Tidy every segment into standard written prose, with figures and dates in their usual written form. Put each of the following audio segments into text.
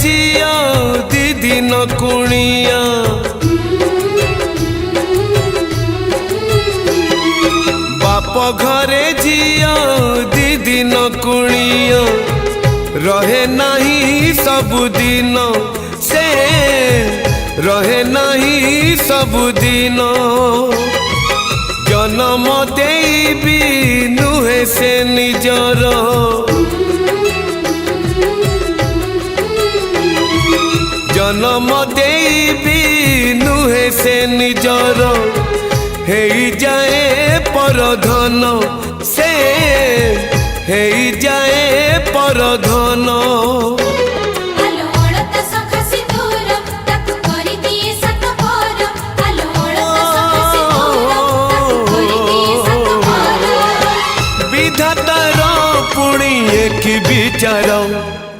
झिया दीदी न कुणिया बाप घरे झिया दीदी न कुणिया रहे नहीं सबुदिन से रहे नहीं सबुदिन जन्म देवी नुहे से निजर जन्म देवी नुहे से निजर हे जाए परधन से हे जाए परधन विधातार पुणी एक विचार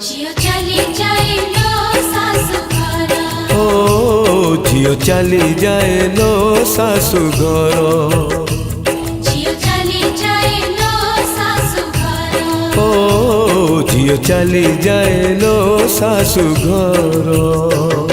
झियो चली जाए लो सासु घर ओ झियो चली जाए लो सासु घर झियो चली जाए लो सासु घर ओ झियो चली जाए लो सासु घर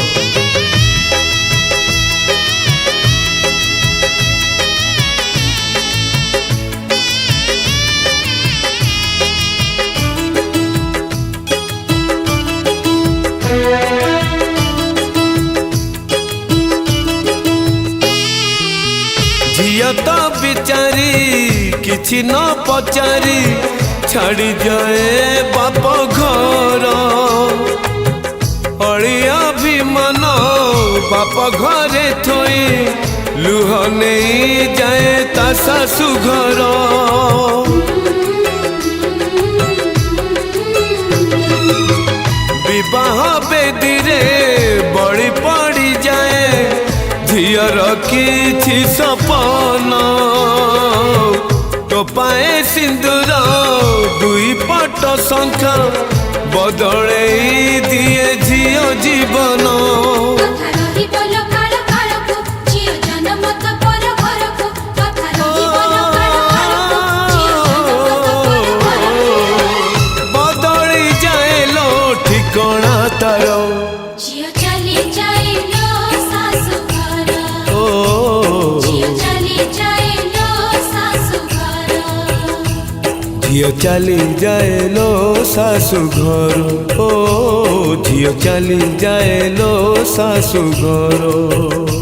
झिया तो बिचारी किछि न पचारी छाड़ी जाए बाप घर अड़िया भी मन बाप घरे थोई लुह नहीं जाए ता सासु घर विवाह बेदी रे बड़ी पड़ी जाए झियर किछि सपन टोपाए सिंदूर दुई पट शंखा बदले दिए झियो जीवन बदली जाए लो ठिकाना तार झियो चली जाए लो सासु घर झियो चली जाए लो सासु घर झियो चली जाए लो सासु घर ओ झियो चली जाए लो सासु घर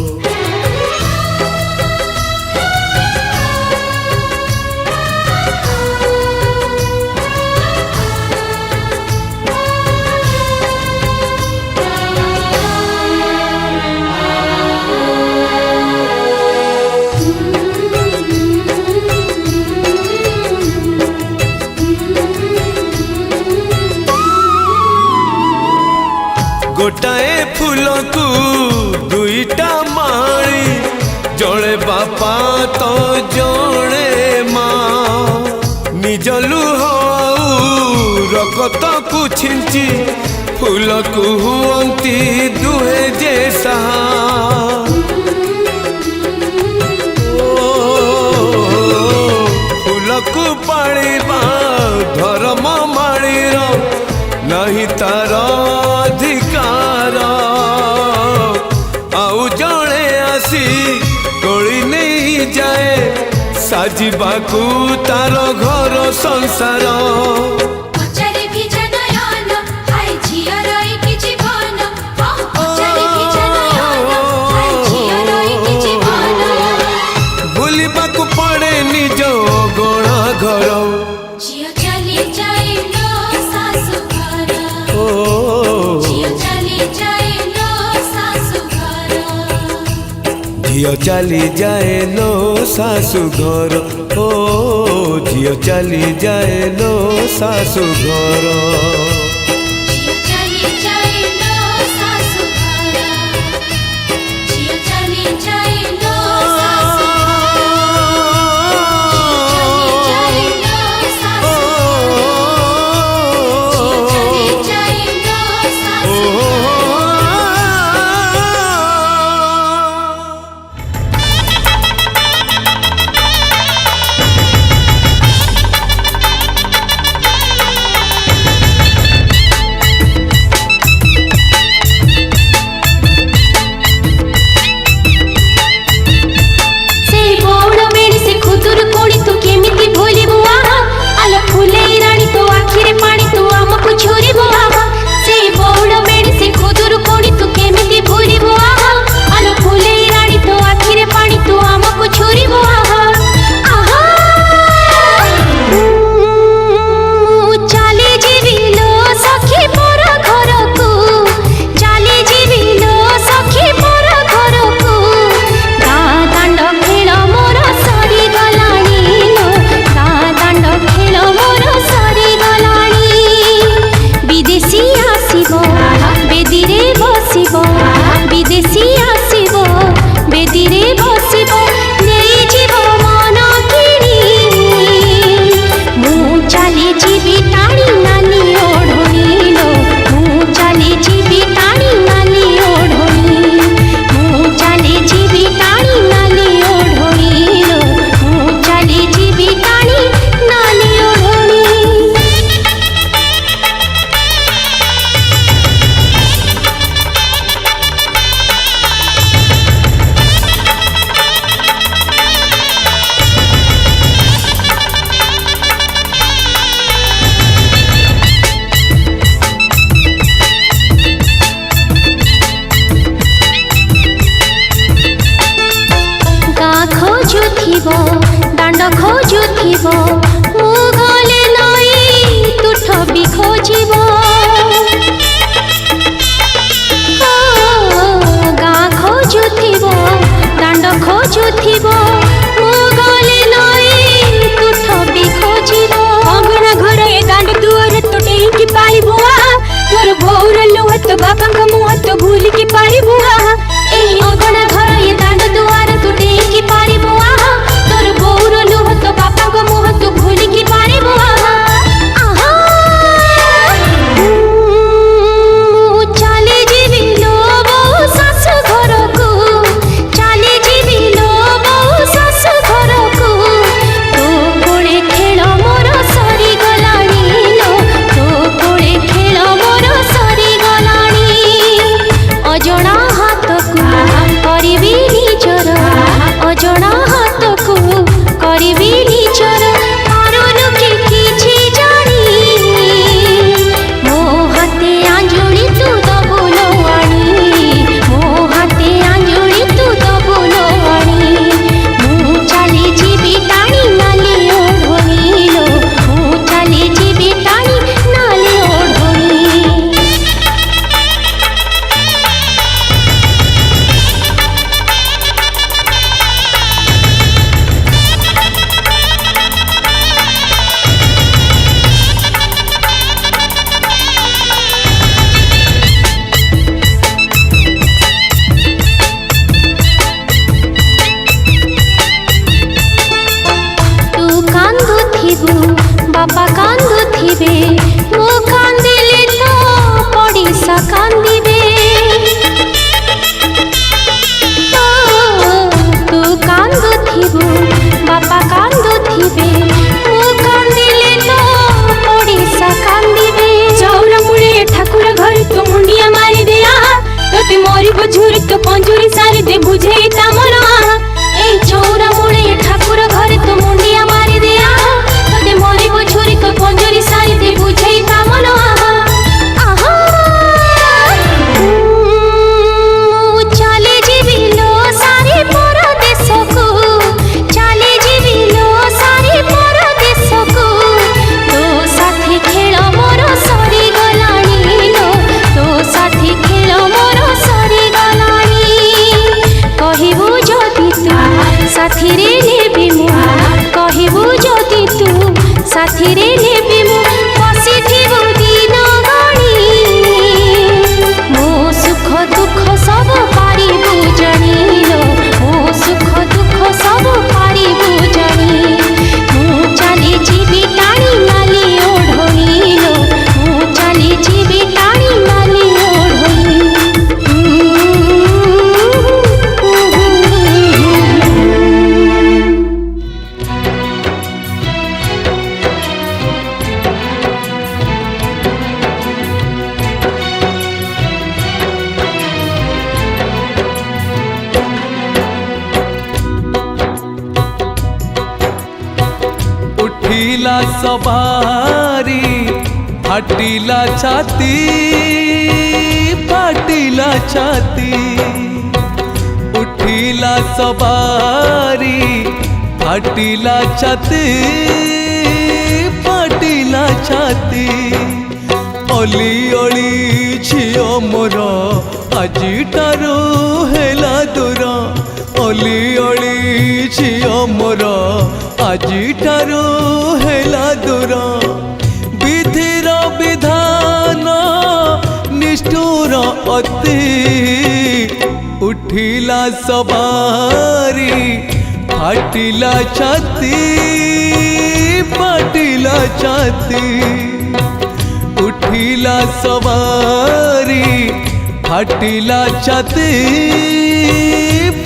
गोटाए फूल को दुईटा माड़ी जड़े बापा तो जड़े माँ निज लुह रकत को छिंची फूल को हुअंती दुहे जैसा फूल को पाड़ीबा धर्म माड़ीर नहीं तार अधिकार आउ जड़े आसी तोड़ी नहीं जाए साजिबाकू तार घर संसार भूलिबाकू पड़े निज गणा घर झियो चली जाए लो सासु घर झियो चली जाए लो सासु घर झियो चली जाए लो सासु घर ओ झियो चली जाए लो सासु घर झियो चली जाए लो सासु घर झियो चली जाए लो सासु लुह तो बाबा का मुँह तो भूल के पारी बुआ एही अगणा घर ये दांड दुआर तू टेकी पारी बुआ तोर बोउर लुह तो बाबा का मुँह तो भूल के पारी बुआ चाले जीवी लो बो सासु घर को चाले जीवी लो बो सासु घर को तो कोले खेल मोर सरी गलाणी लो तो कोले खेल मोर सरी गलाणी अजणा हाथ को करिबी निजर अजणा हाथ को करिबी निजर पारुनु के किछि जानी मो हाथे आंजुली तू दबुलो आनी मो हाथे आंजुली तू दबुलो आनी मु चाली जीवी टाणी नाले ओढोनी लो मु चाली जीवी टाणी नाले ओढोनी तू कांदुथिबु बापा कांदुथिबे मो कांदिले तो पड़िसा कांदिबे तू कांदुथिबु बापा कांदुथिबे मो कांदिले तो पड़िसा कांदिबे चौरा मुळे ठाकुर घर तो मुंडिया मारी दे तोते मरिब झुरी तो पंजुरी सारी दे बुझेई ता मन ए चौरा मुळे ठाकुर घर तो मुंडिया मारी दे तोते मरिब झुरी तो पंजुरी सारी दे बुझेई ता मन आहा चाले जीवी लो सारे परदेश को चाले जीवी लो सारे परदेश को तो साथी खेल मोर सरी गलाणी लो तो साथी खेल मोर सरी गलाणी कहिबु जदि तू साथी रे नेबी मु कहिबु जदि तू साथी रे नेबी मु बसिथिबु दिन गणी मो सुख दुख सब पारिबु जानी लो मो सुख दुख सब पारिबु जानी मु चाली जीवी टाणी नाली ओढोनी लो मु चाली जीवी टाणी नाली उठिला सवारी फाटिला छाती फाटिला छाती उठिला सवारी फाटिला छाती फाटिला छाती अली अली झियो मोर आजिटारो हेला दूर अली अली झियो मोर आजिटारो हेला दूर विधिर विधान निष्ठुर अति उठिला सवारी फाटिला छाती फाटिला छाती उठिला सवारी फाटिला छाती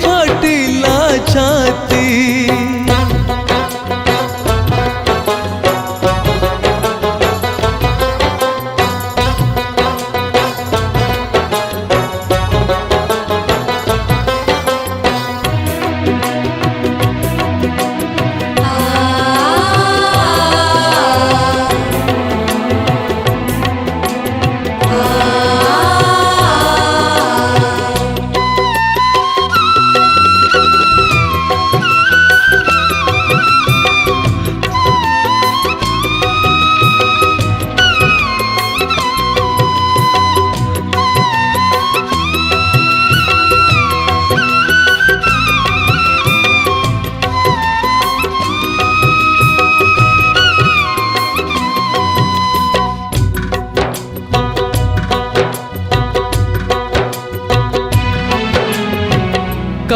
फाटिला छाती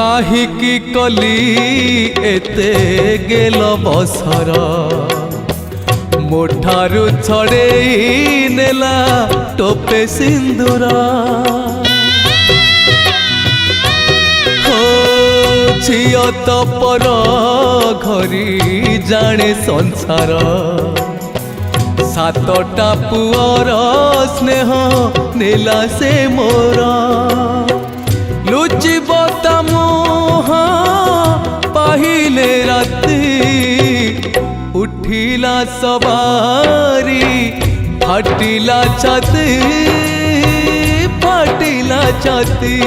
काहिकी कली एते गेल बसर मोठारू छड़े नेला टोपे सिंदूर झियो तो पर घरी जाने संसार सातटा पुअर स्नेह नेला से मोर लुचिब ता मुह पाहिले राती उठिला सवारी फाटिला छाती फाटिला छाती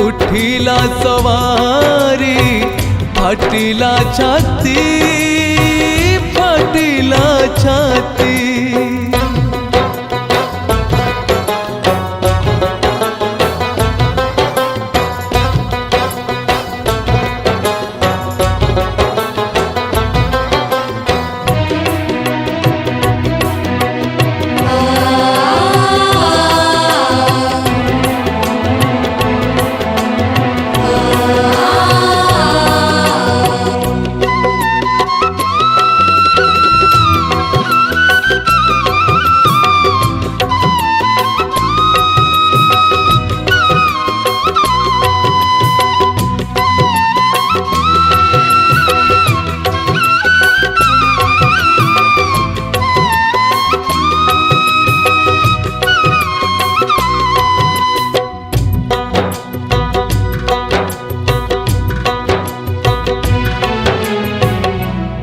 उठिला सवारी फाटिला छाती फाटिला छाती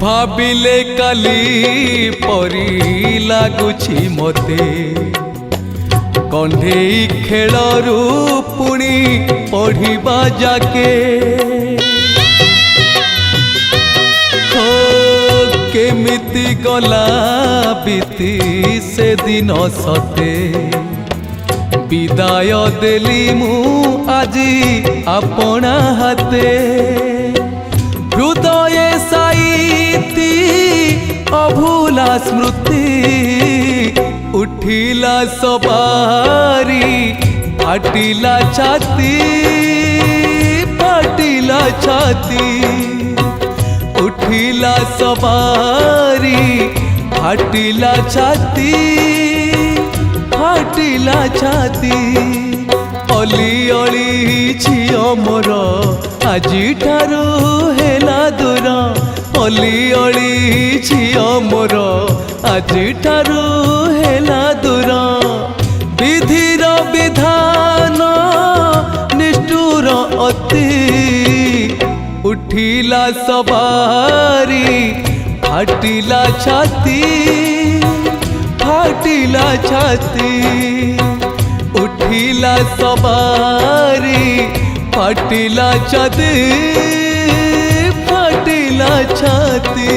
भाविले काली परी लागुछि मते कंढेई खेलरू पुणी पढ़िबा जाके हो केमिति गला बीती से दिन सते विदाय देली मु आजी अपना हाते हृदय साईती अभूला स्मृति उठिला सवारी फाटिला छाती फाटिला छाती उठिला सवारी फाटिला छाती फाटिला छाती अली अली झियो मोर आजी ठारू हेला दूर अली अली झियो मोर आजी ठारू हेला दूर विधिर विधान निष्ठुर अति उठिला सवारी फाटिला छाती फाटिला छाती उठिला सवारी फाटिला छाती फाटिला छाती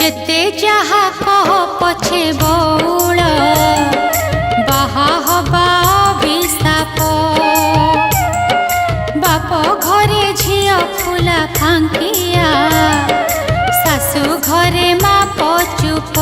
ଯେତେ ଯାହା କହ ପଛେ ବଉଳ ବାହା ହବା ଅଭିଶାପ ବାପ ଘରେ ଝିଅ ଫୁଲା ଫାଙ୍କିଆ ଶାଶୁ ଘରେ ମାପ ଚୁପ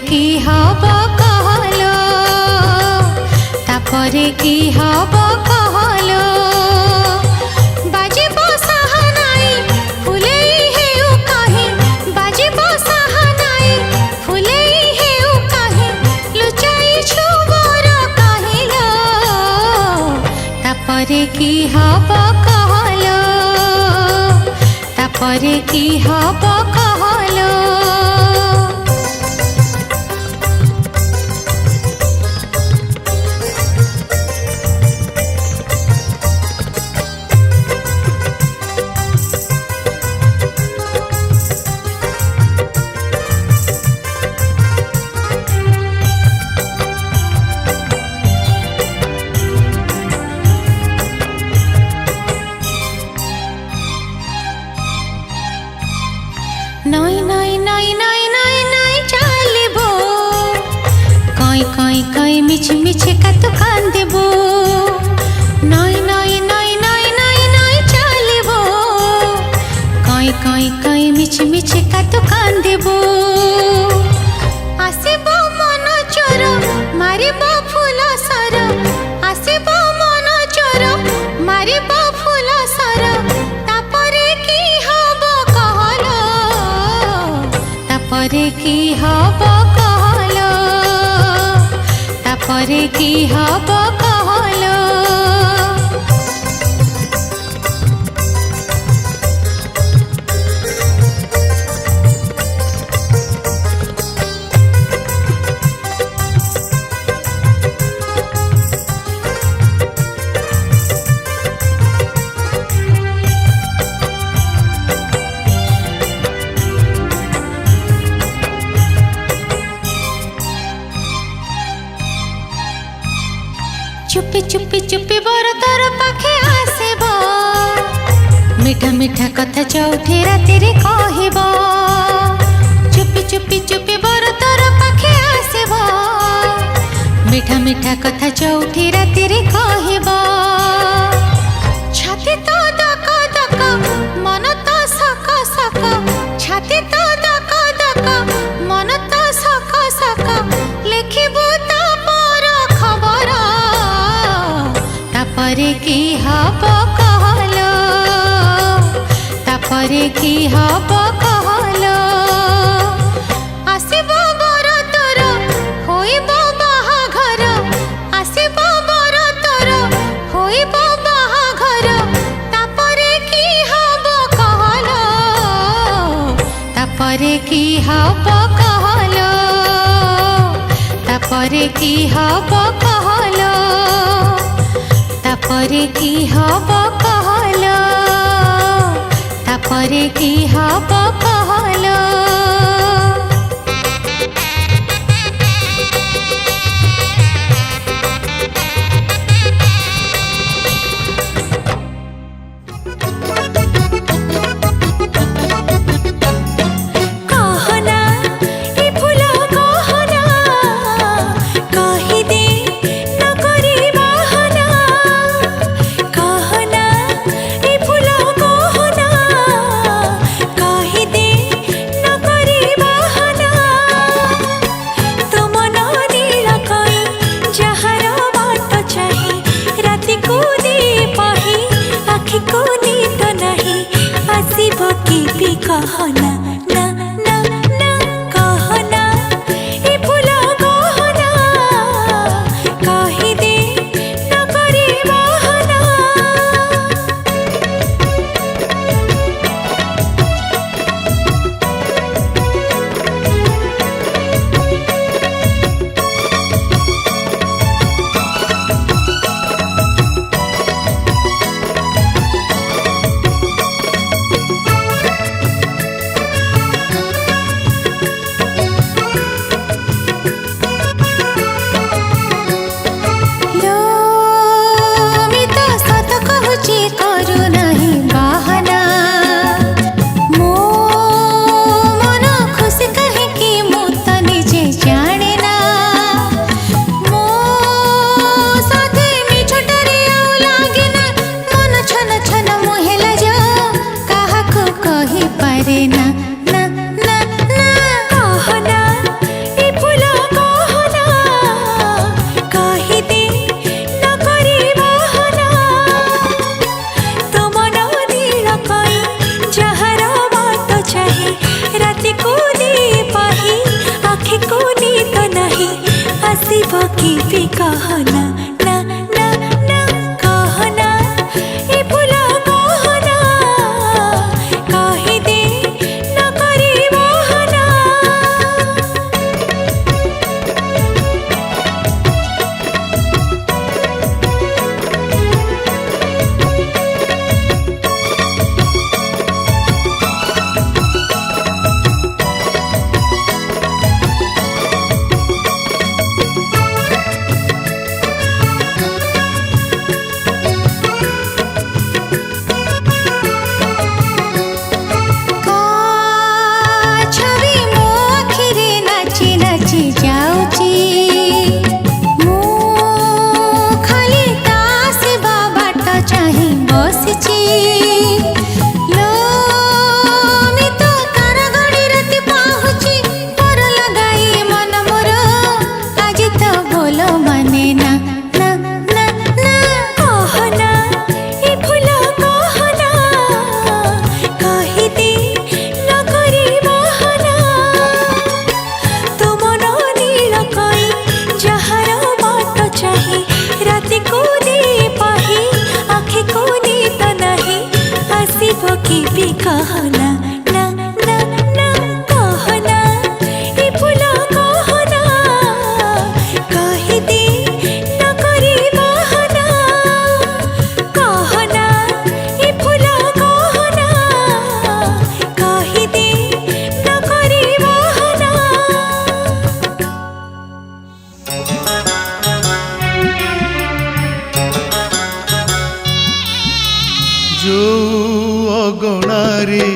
की हब कहलो तापरे की हब कहलो बाजिबो सहानाई फुलेई हेउ काहे बाजिबो सहानाई फुलेई हेउ काहे लुचाई छुबर काहिलो तापरे की हब कहलो तापरे की हब कहलो नई नई नई नई नई नई चालिबो कई कई कई मिछ मिछ का तो कान देबो नई नई नई नई नई नई चालिबो कई कई कई मिछ मिछ का तो कान देबो आसेबो मन चोर मारिबो फूल सर आसेबो मन चोर मारिबो फूल सर तापरे की हब कहलो तापरे की हब कहलो तापरे की हब कहलो चुपी चुपी चुपी बर तोर पाखे आसेबो मीठा मीठा कथा चौथी राति रे कहबो चुपी चुपी चुपी बर तोर पाखे आसेबो मीठा मीठा कथा चौथी राति रे कहबो तापरे की हब कहलो तापरे की हब कहलो आसिबो बर तोर होइबो बाहाघर आसिबो बर तोर होइबो बाहाघर तापरे की हब कहलो तापरे की हब कहलो तापरे की हब कहलो तापरे की हब कहलो तापरे की हब कहलो कहना ना ना ना कहना ए फूला कहना कहि दे न करी बहाना कहना ना ना ना कहना ए फूला कहना कहि दे न करी बहाना कहना ना ना ना कहना ए फूला कहना कहि दे न करी बहाना कहना ए फूला कहना कहि दे न करी बहाना जो अगणारे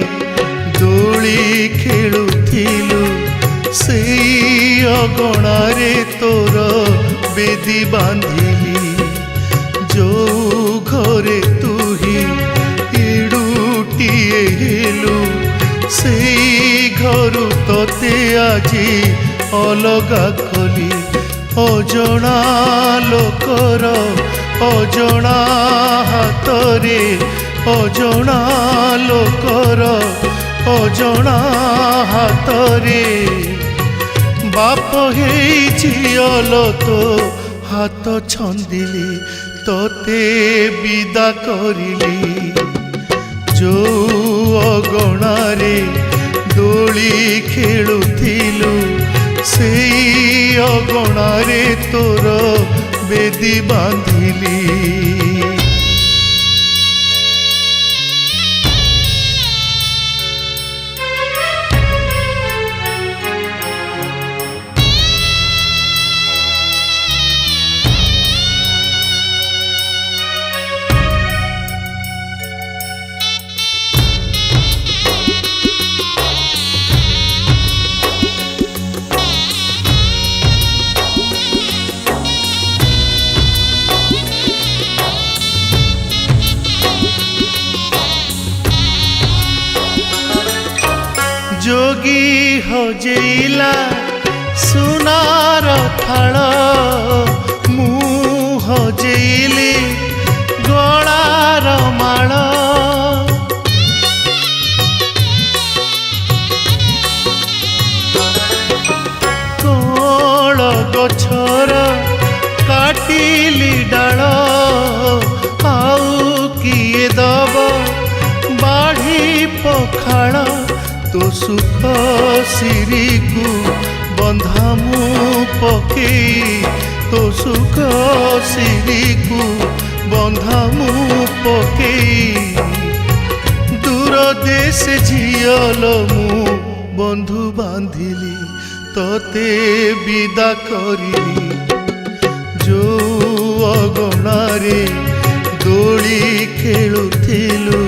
दोली खेलुथिलु सेई अगणारे तोर बेदी बांधिली जो घरे तुही इडुटिए हेलु सेई घरु तते आजी अलगा कली अजणा लोकर ଅଜଣା ହାତରେ ଅଜଣା ଲୋକର ଅଜଣା ହାତରେ ବାପ ହେଇଛି ଅଲ ତୋ ହାତ ଛନ୍ଦିଲି ତତେ ବିଦା କରିଲି ଯୋଉ ଅଗଣାରେ ଦୋଳି ଖେଳୁଥିଲୁ ସେଇ ଅଗଣାରେ ତୋର ବେଦି ବାନ୍ଧିଲି जोगी हजेला सुनार थाल मु हजेली गलार माल तोल गछर काटिली डाल आउ किए दब बाढ़ी पखाड़ तो सुख सिरी को बंधामु पकई तो सुख सिरी को बंधामु पकई दूर देश झियल मु बंधु बांधिली तते विदा करिली जो अगणारे दोली खेलुथिलु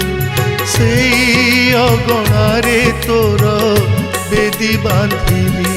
सेई अगणारे तोर बेदी बांधिली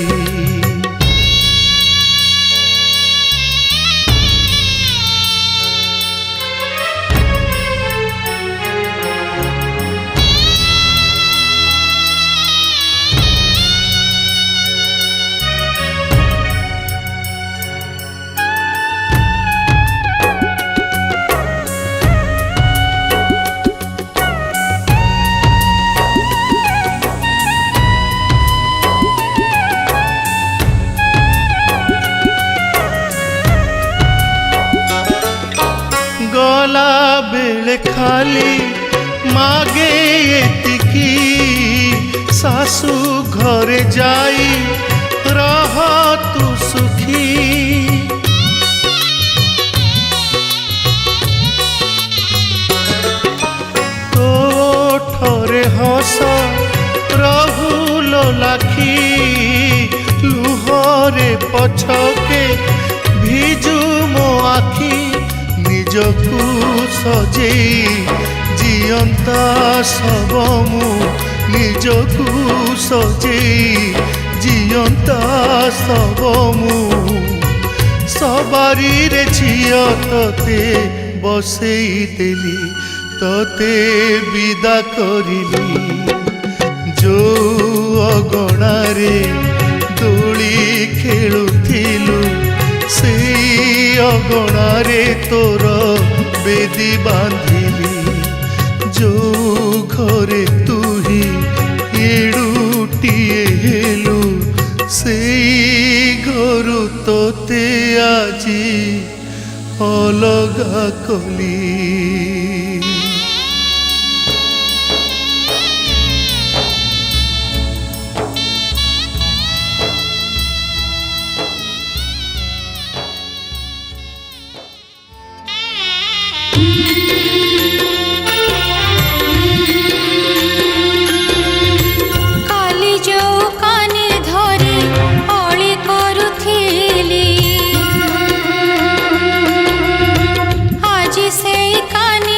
गला बेले खाली मागे एतिकी सासू घरे जाई रह तू सुखी तोठरे हस रहुलो लाखी लुहरे पछके भिजु मो आखी निजकू सजेई जियंता सब मु निजकू सजेई जियंता सब मु सबारी रे झिया तते बसेई देली तते विदा करिली जो अगणारे दोली खेलुथिलु सेई अगणारे तोर बेदी बांधिली जो घरे तुही एडुटिए हेलु सेई घरु तोते आजी अलगा कली काली जो काने धरी अली करुथिली आज से काने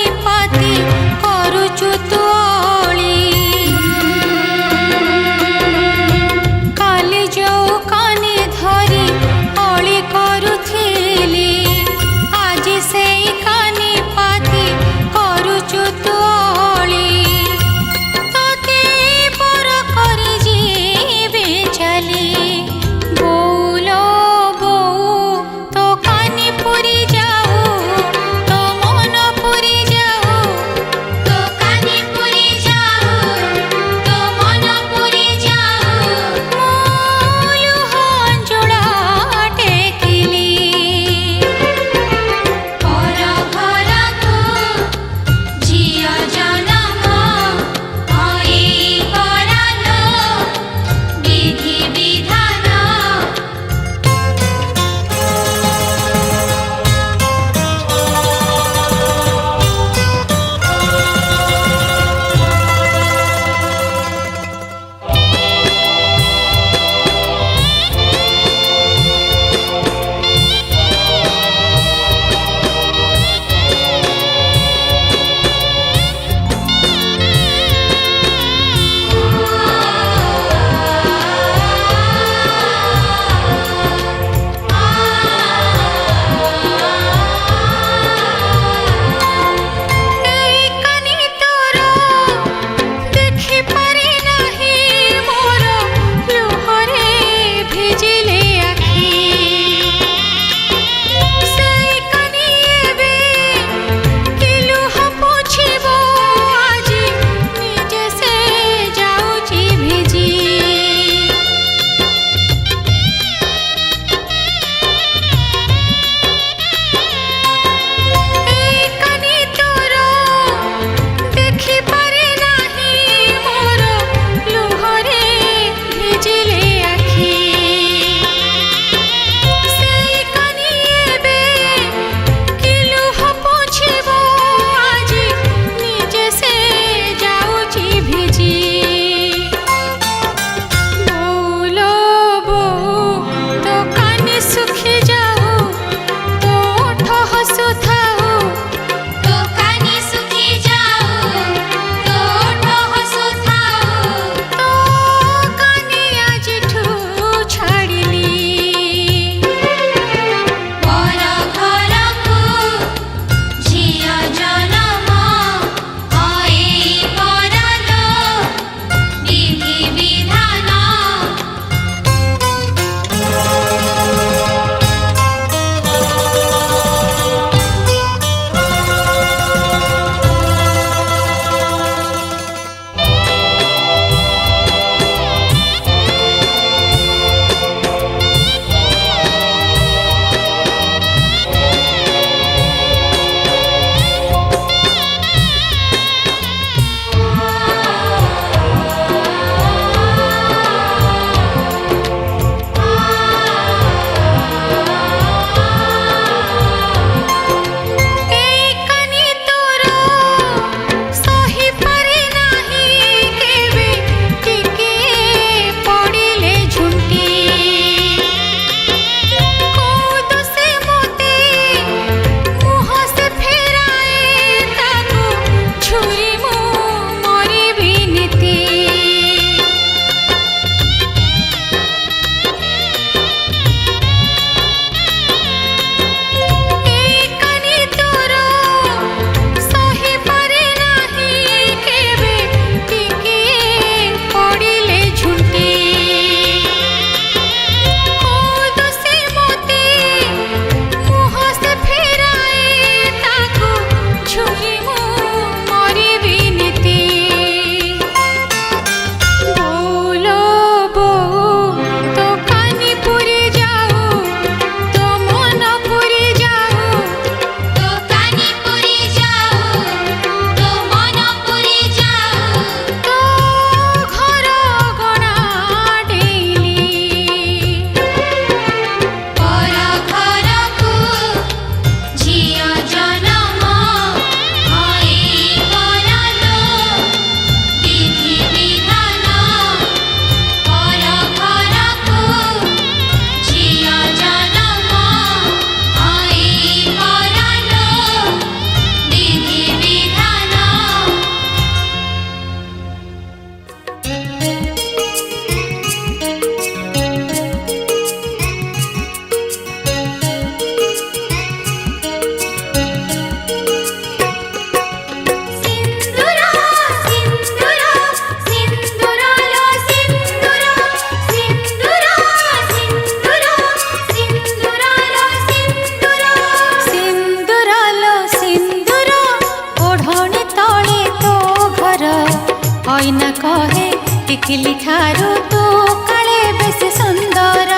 हईना कहे टिकिली ठारू तू काले बेसी सुंदर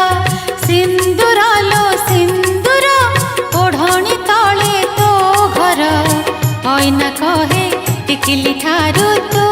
सिंदूर लो सिंदूर ओढ़णी तले तो घर हईना कहे टिकिली ठारू तू